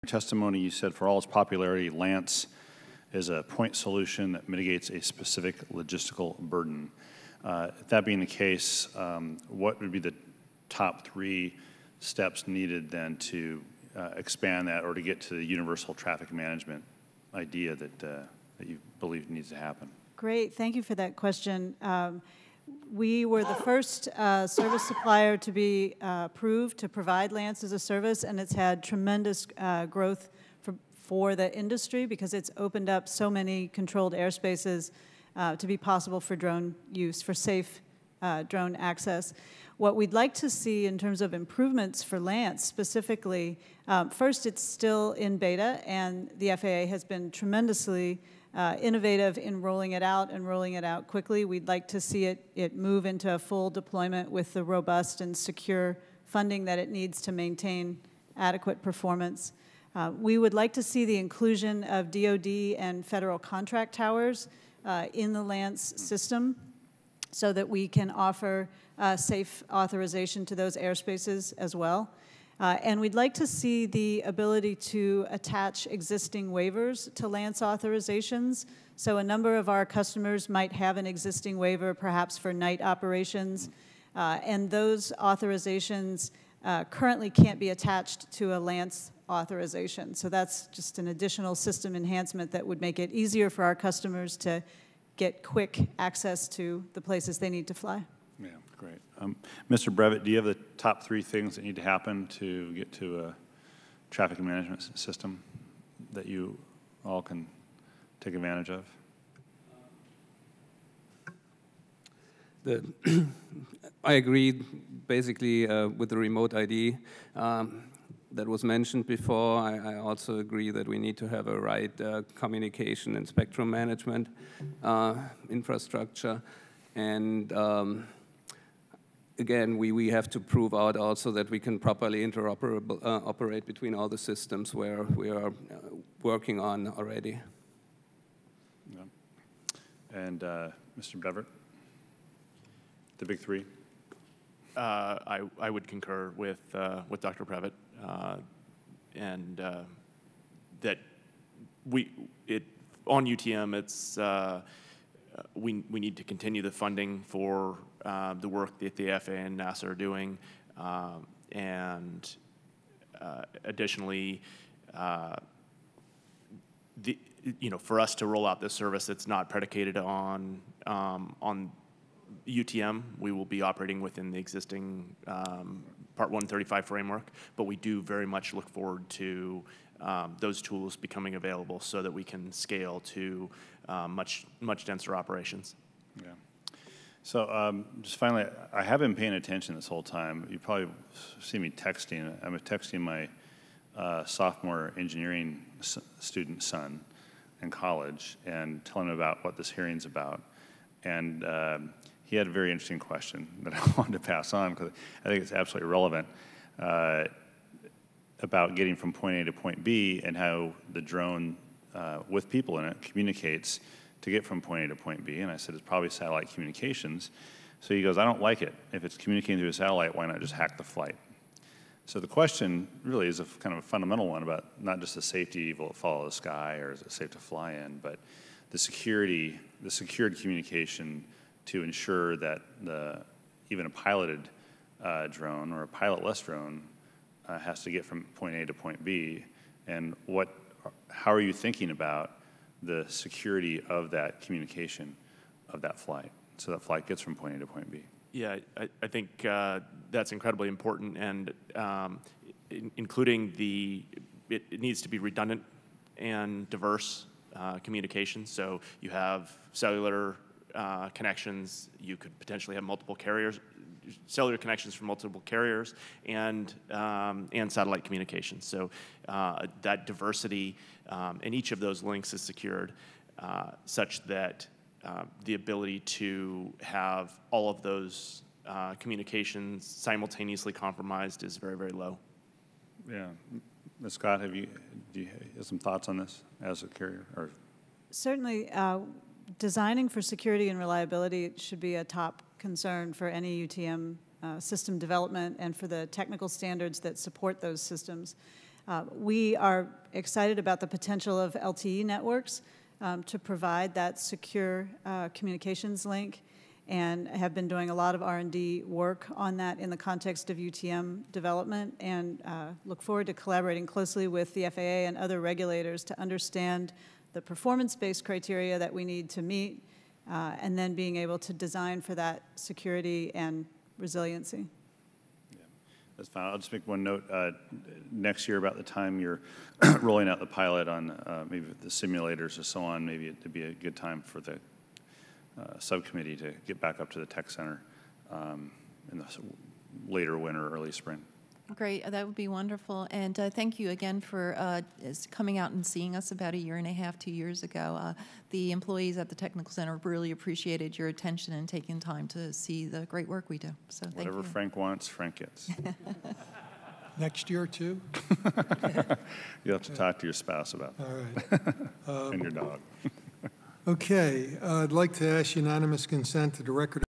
testimony, you said for all its popularity, Lance is a point solution that mitigates a specific logistical burden. That being the case, what would be the top 3 steps needed then to expand that or to get to the universal traffic management idea that you believe needs to happen? Great, thank you for that question. We were the first service supplier to be approved to provide Lance as a service, and it's had tremendous growth for the industry because it's opened up so many controlled airspaces to be possible for drone use, for safe drone access. What we'd like to see in terms of improvements for Lance specifically, first, it's still in beta, and the FAA has been tremendously innovative in rolling it out and rolling it out quickly. We'd like to see it move into a full deployment with the robust and secure funding that it needs to maintain adequate performance. We would like to see the inclusion of DoD and federal contract towers in the Lance system so that we can offer safe authorization to those airspaces as well. And we'd like to see the ability to attach existing waivers to Lance authorizations. So a number of our customers might have an existing waiver, perhaps for night operations, and those authorizations currently can't be attached to a Lance authorization. So that's just an additional system enhancement that would make it easier for our customers to get quick access to the places they need to fly. Yeah, great. Mr. Brevet, do you have the top 3 things that need to happen to get to a traffic management system that you all can take advantage of? I agree basically with the remote ID that was mentioned before. I also agree that we need to have a right communication and spectrum management infrastructure. And again, we have to prove out also that we can properly operate between all the systems where we are working on already. Yeah. And Mr. Beverett, the big 3? I would concur with Dr. Previtt, and that on UTM it's we need to continue the funding for the work that the FAA and NASA are doing, and additionally, for us to roll out this service, it's not predicated on UTM. We will be operating within the existing Part 135 framework, but we do very much look forward to those tools becoming available so that we can scale to much denser operations. Yeah. So just finally, I have been paying attention this whole time. You probably see me texting. I'm texting my sophomore engineering student son in college and telling him about what this hearing's about. And he had a very interesting question that I wanted to pass on because I think it's absolutely relevant about getting from point A to point B and how the drone with people in it communicates to get from point A to point B. And I said, it's probably satellite communications. So he goes, I don't like it. If it's communicating through a satellite, why not just hack the flight? So the question really is a kind of a fundamental one about not just the safety, will it follow the sky or is it safe to fly in, but the security, the secured communication to ensure that even a piloted drone or a pilotless drone has to get from point A to point B. And how are you thinking about the security of that communication of that flight, so that flight gets from point A to point B? Yeah, I think that's incredibly important, and including it needs to be redundant and diverse communication. So you have cellular connections, you could potentially have multiple carriers, cellular connections from multiple carriers, and satellite communications. So that diversity in each of those links is secured such that the ability to have all of those communications simultaneously compromised is very, very low. Yeah. Ms. Scott, do you have some thoughts on this as a carrier? Or? Certainly, designing for security and reliability should be a top concern for any UTM system development and for the technical standards that support those systems. We are excited about the potential of LTE networks to provide that secure communications link, and have been doing a lot of R&D work on that in the context of UTM development, and look forward to collaborating closely with the FAA and other regulators to understand the performance-based criteria that we need to meet, and then being able to design for that security and resiliency. Yeah, that's fine. I'll just make one note. Next year, about the time you're rolling out the pilot on maybe the simulators or so on, maybe it'd be a good time for the subcommittee to get back up to the tech center in the later winter, early spring. Great, that would be wonderful. And thank you again for coming out and seeing us about a year and a half, 2 years ago. The employees at the Technical Center really appreciated your attention and taking time to see the great work we do. So thank you. Whatever Frank wants, Frank gets. Next year, too? You have to talk to your spouse about that. All right. And your dog. Okay, I'd like to ask unanimous consent to the record